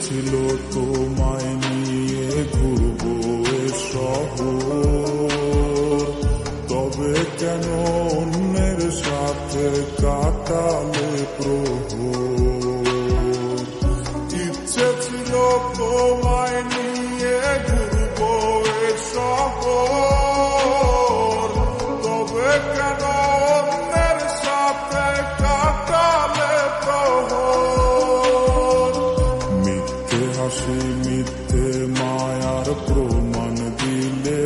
ছিল তোমায় নিয়ে ঘুরবো এ শহর, তবে কেন অন্যের সাথে কাটালে প্রহর। ইচ্ছে ছিল তোমায় নিয়ে ঘুরবো এ শহর, তবে কেন অন্যের সাথে কাটালে প্রহর। মিথ্যে হাসি মিথ্যে মায়ার প্রমাণ দিলে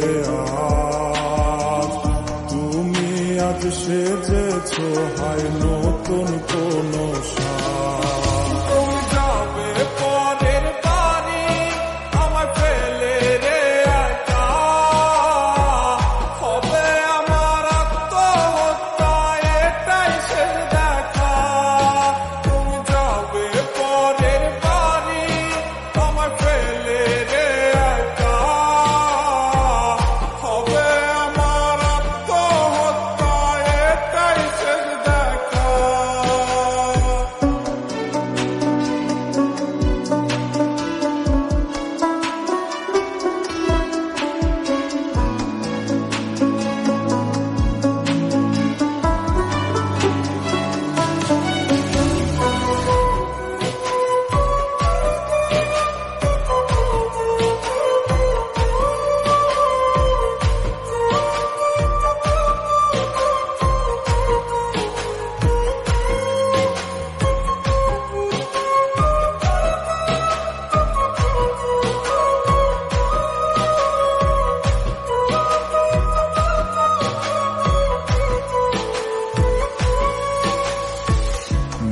আজ তুমি, আজ সেজেছ হায় নতুন কোন সাজ। তুমি যাবে পরের বাড়ি আমায় ফেলে রে একা, হবে আমার আত্মহত্যা এটাই শেষ দেখা। তুমি যাবে পরের বাড়ি আমায় ফেলে রে একা, হবে আমার আত্মহত্যা এটাই শেষ দেখা।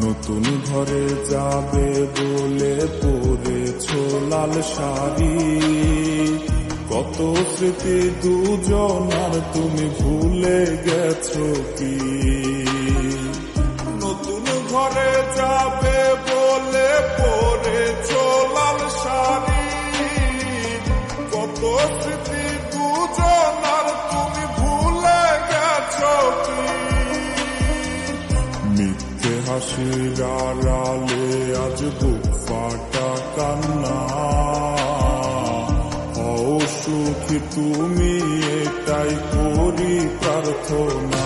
নতুন ঘরে যাবে বলে পরেছ লাল শাড়ি, কত স্মৃতি দুজনার তুমি ভুলে গেছো কি। নতুন ঘরে যাবে বলে পরেছ লাল শাড়ি, কত স্মৃতি দুজনার তুমি ভুলে গেছো কি। মিথ্যে হাসির আড়ালে আজ বুক ফাটা কান্না, হও সুখী তুমি এটাই করি প্রার্থনা।